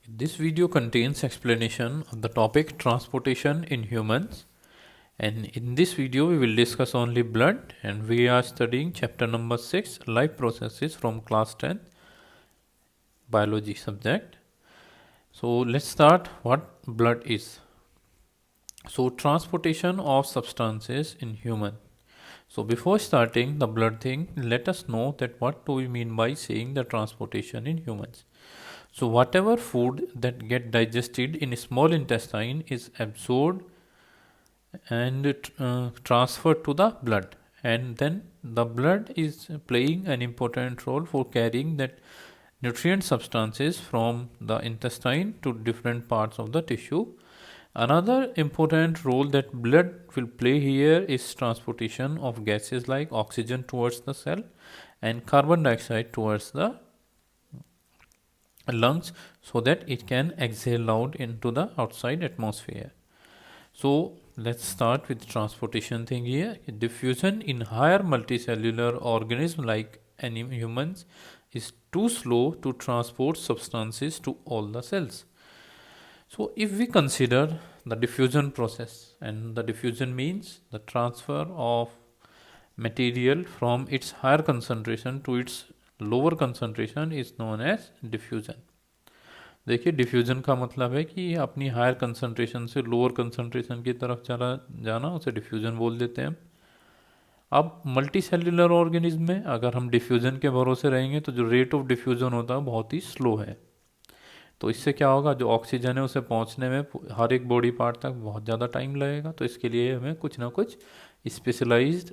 This video contains explanation of the topic transportation in humans, and in this video we will discuss only blood, and we are studying chapter number 6 life processes from class 10 biology subject. So let's start what blood is. So transportation of substances in human. So before starting the blood thing, let us know that what do we mean by saying the transportation in humans. So whatever food that get digested in small intestine is absorbed and transferred to the blood, and then the blood is playing an important role for carrying that nutrient substances from the intestine to different parts of the tissue. Another important role that blood will play here is transportation of gases like oxygen towards the cell and carbon dioxide towards the lungs so that it can exhale out into the outside atmosphere. So let's start with transportation thing here. Diffusion in higher multicellular organisms like humans is too slow to transport substances to all the cells. So if we consider the diffusion process, and the diffusion means the transfer of material from its higher concentration to its lower concentration is known as diffusion. देखिए diffusion का मतलब है कि अपनी higher concentration से lower concentration की तरफ चला जाना, उसे डिफ्यूजन बोल देते हैं हम. अब मल्टी सेल्यूलर ऑर्गेनिज्म में अगर हम डिफ्यूजन के भरोसे रहेंगे तो जो रेट ऑफ डिफ्यूजन होता है बहुत ही स्लो है. तो इससे क्या होगा, जो ऑक्सीजन है उसे पहुंचने में हर एक बॉडी पार्ट तक बहुत ज़्यादा टाइम लगेगा. तो इसके लिए हमें कुछ ना कुछ स्पेशलाइज्ड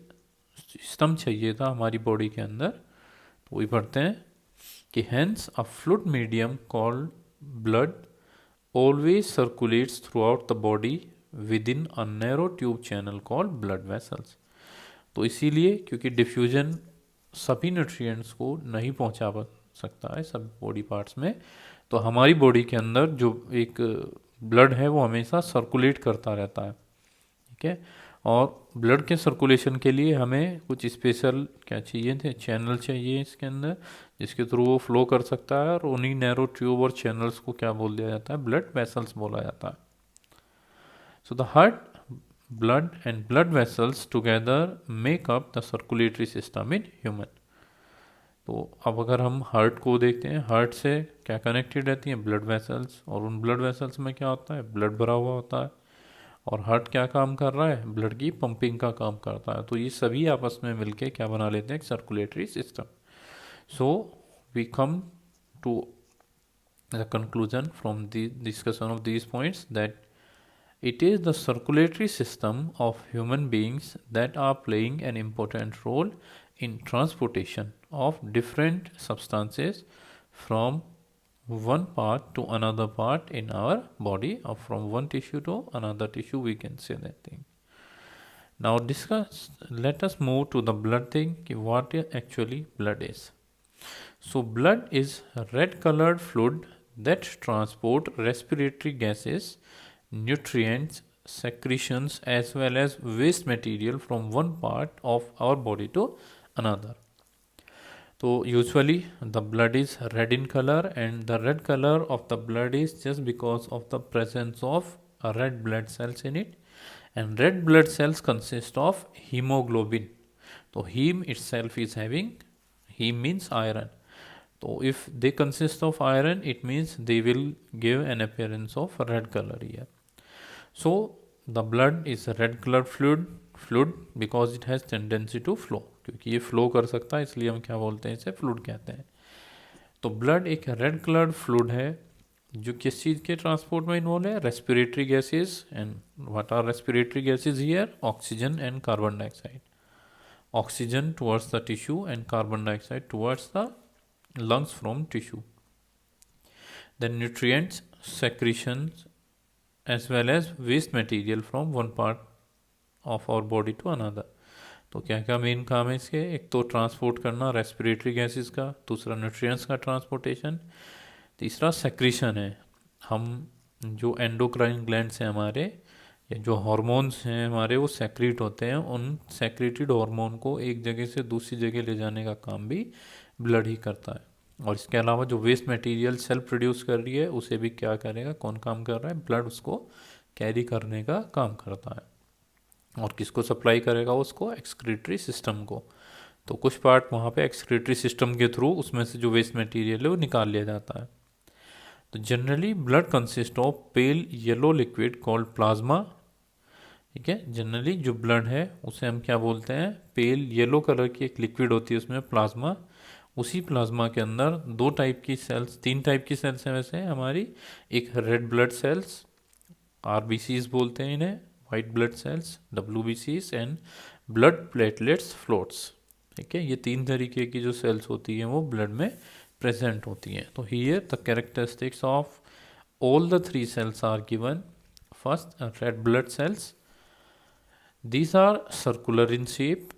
सिस्टम चाहिए था हमारी बॉडी के अंदर. तो वही पढ़ते हैं कि hence a fluid medium called blood always circulates throughout the body within a narrow tube channel called blood vessels. तो इसीलिए क्योंकि डिफ्यूजन सभी न्यूट्रिएंट्स को नहीं पहुंचा सकता है सब बॉडी पार्ट्स में, तो हमारी बॉडी के अंदर जो एक ब्लड है वो हमेशा सर्कुलेट करता रहता है. ठीक है, और ब्लड के सर्कुलेशन के लिए हमें कुछ स्पेशल क्या चाहिए थे, चैनल चाहिए इसके अंदर जिसके थ्रू वो फ्लो कर सकता है, और उन्हीं नैरो ट्यूब और चैनल्स को क्या बोल दिया जाता है, ब्लड वेसल्स बोला जाता है. So the heart, blood and blood vessels together make up the circulatory system in human. तो अब अगर हम हार्ट को देखते हैं, हार्ट से क्या कनेक्टेड रहती हैं, ब्लड वेसल्स, और उन ब्लड वेसल्स में क्या होता है, ब्लड भरा हुआ होता है. और हार्ट क्या काम कर रहा है, ब्लड की पंपिंग का काम करता है. तो ये सभी आपस में मिलके क्या बना लेते हैं, एक circulatory system. So we come to the conclusion from the discussion of these points that it is the circulatory system of human beings that are playing an important role in transportation of different substances from one part to another part in our body, or from one tissue to another tissue, we can say that thing. Now let us move to the blood thing, what actually blood is. So blood is red colored fluid that transport respiratory gases, nutrients, secretions as well as waste material from one part of our body to another. So usually the blood is red in color, and the red color of the blood is just because of the presence of red blood cells in it, and red blood cells consist of hemoglobin. So heme itself is having, heme means iron. So if they consist of iron, it means they will give an appearance of red color here. So the blood is a red colored fluid because it has tendency to flow. क्योंकि ये flow कर सकता है इसलिए हम क्या बोलते हैं, इसे फ्लूइड कहते हैं. तो ब्लड एक रेड कलर्ड फ्लूइड है जो किस चीज़ के ट्रांसपोर्ट में इन्वॉल्व है, respiratory gases. And what are respiratory gases here, oxygen and carbon dioxide. Oxygen towards the tissue and carbon dioxide towards the lungs from tissue. Then nutrients, secretions as well as waste material from one part of our body to another. तो क्या क्या main काम है इसके, एक तो transport करना respiratory gases का, दूसरा न्यूट्रिएंट्स का ट्रांसपोर्टेशन, तीसरा सेक्रीशन है. हम जो एंडोक्राइन ग्लैंड्स हैं हमारे, या जो हार्मोन्स हैं हमारे, वो सेक्रीट होते हैं. उन सेक्रेटेड हार्मोन को एक जगह से दूसरी जगह ले जाने का काम भी ब्लड ही करता है. और इसके अलावा जो वेस्ट मटेरियल सेल प्रोड्यूस कर रही है उसे भी क्या करेगा, कौन काम कर रहा है, ब्लड उसको कैरी करने का काम करता है। और किसको सप्लाई करेगा, उसको एक्सक्रीटरी सिस्टम को। तो कुछ पार्ट वहाँ पे एक्सक्रीटरी सिस्टम के थ्रू उसमें से जो वेस्ट मटेरियल है वो निकाल लिया जाता है। तो generally blood consist of pale yellow liquid called plasma. ठीक है, जनरली जो ब्लड है उसे हम क्या बोलते हैं, पेल येलो कलर की एक लिक्विड होती है उसमें प्लाज्मा। उसी प्लाज्मा के अंदर दो टाइप की सेल्स, तीन टाइप की सेल्स हैं वैसे हमारी। एक रेड ब्लड सेल्स, आरबीसीज बोलते हैं इन्हें, वाइट ब्लड सेल्स डब्ल्यूबीसीज, एंड ब्लड प्लेटलेट्स फ्लोट्स। ठीक है, ये तीन तरीके की जो सेल्स होती हैं वो ब्लड में प्रेजेंट होती हैं। तो here the characteristics of all the three cells are given. First, red blood cells. These are circular in shape,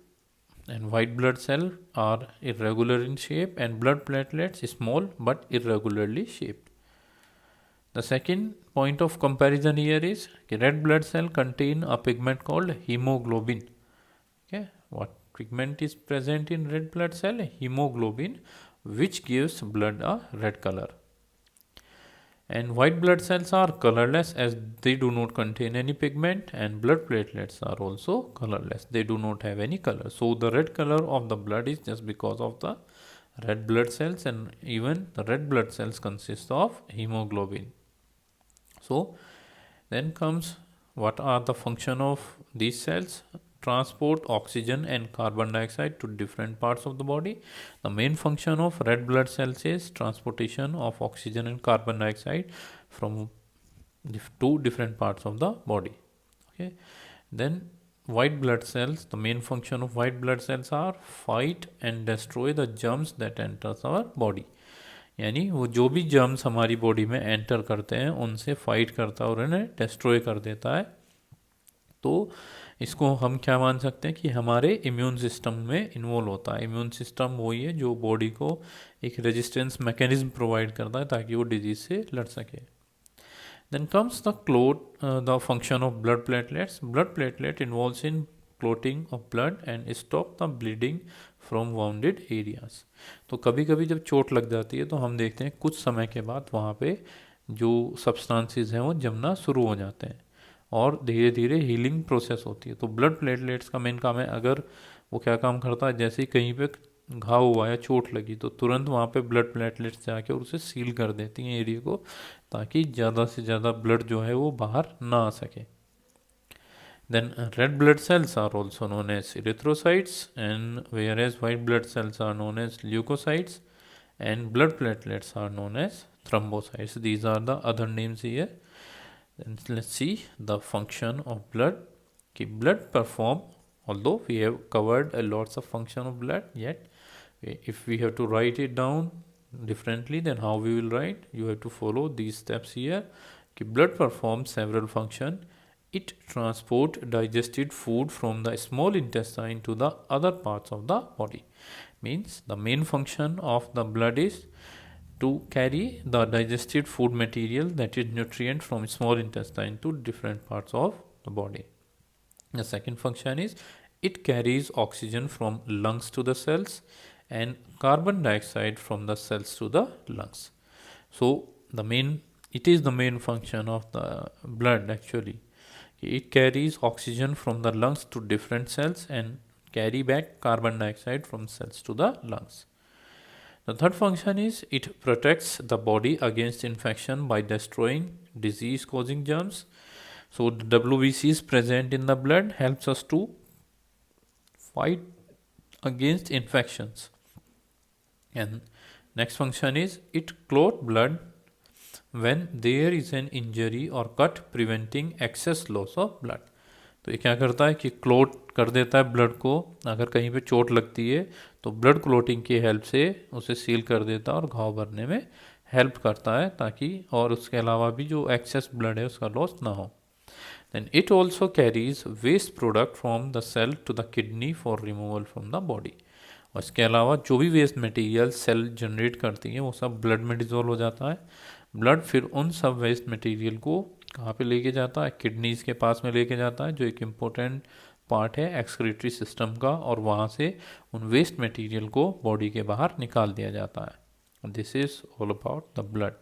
and white blood cells are irregular in shape, and blood platelets small but irregularly shaped. The second point of comparison here is red blood cell contain a pigment called hemoglobin. Okay, what pigment is present in red blood cell? Hemoglobin, which gives blood a red color. And white blood cells are colorless as they do not contain any pigment, and blood platelets are also colorless. They do not have any color. So the red color of the blood is just because of the red blood cells, and even the red blood cells consist of hemoglobin. So then comes, what are the function of these cells? Transport oxygen and carbon dioxide to different parts of the body. The main function of red blood cells is transportation of oxygen and carbon dioxide from two different parts of the body. Okay, then white blood cells, the main function of white blood cells are fight and destroy the germs that enters our body. यानी वो जो भी germs हमारी body में enter करते हैं उनसे fight करता है और उन्हें डिस्ट्रॉय कर देता है। तो इसको हम क्या मान सकते हैं कि हमारे इम्यून सिस्टम में इन्वॉल्व होता है। इम्यून सिस्टम वही है जो बॉडी को एक रेजिस्टेंस मैकेनिज्म प्रोवाइड करता है ताकि वो डिजीज से लड़ सके। Then comes the function of blood platelets. Blood platelet involves in clotting of blood and stop the bleeding from wounded areas. तो कभी कभी जब चोट लग जाती है तो हम देखते हैं कुछ समय के बाद वहाँ पे जो सब्सटेंसेस हैं वो जमना शुरू हो जाते हैं और धीरे धीरे हीलिंग प्रोसेस होती है। तो ब्लड प्लेटलेट्स का मेन काम है, अगर वो क्या काम करता है, जैसे ही कहीं पे घाव हुआ या चोट लगी तो तुरंत वहाँ पे ब्लड प्लेटलेट्स जाके और उसे सील कर देती हैं एरिया को, ताकि ज़्यादा से ज़्यादा ब्लड जो है वो बाहर ना आ सके। Then red blood cells are also known as erythrocytes, and whereas white blood cells are known as leukocytes, and blood platelets are known as thrombocytes. These are the other names here. Then let's see the function of blood. Okay, blood perform, although we have covered a lots of function of blood, yet if we have to write it down differently, then how we will write? You have to follow these steps here. Okay, blood performs several functions. It transport digested food from the small intestine to the other parts of the body. Means the main function of the blood is to carry the digested food material, that is nutrient, from small intestine to different parts of the body. The second function is it carries oxygen from lungs to the cells and carbon dioxide from the cells to the lungs. So it is the main function of the blood actually. It carries oxygen from the lungs to different cells and carry back carbon dioxide from cells to the lungs. The third function is it protects the body against infection by destroying disease causing germs. So the WBCs present in the blood helps us to fight against infections. And next function is it clot blood when there is an injury or cut preventing excess loss of blood. तो ये क्या करता है कि clot कर देता है blood को, अगर कहीं पे चोट लगती है तो ब्लड क्लोटिंग की हेल्प से उसे सील कर देता है और घाव भरने में हेल्प करता है, ताकि और उसके अलावा भी जो एक्सेस ब्लड है उसका लॉस ना हो। Then it also carries waste product from the cell to the kidney for removal from the body. और इसके अलावा जो भी वेस्ट मटेरियल सेल जनरेट करती है वो सब ब्लड में डिजोल्व हो जाता है। ब्लड फिर उन सब वेस्ट मटेरियल को कहाँ पे लेके जाता है, किडनीज के पास में लेके जाता है, जो एक इम्पोर्टेंट पार्ट है एक्सक्रीटरी सिस्टम का, और वहाँ से उन वेस्ट मटेरियल को बॉडी के बाहर निकाल दिया जाता है। This is all about the blood.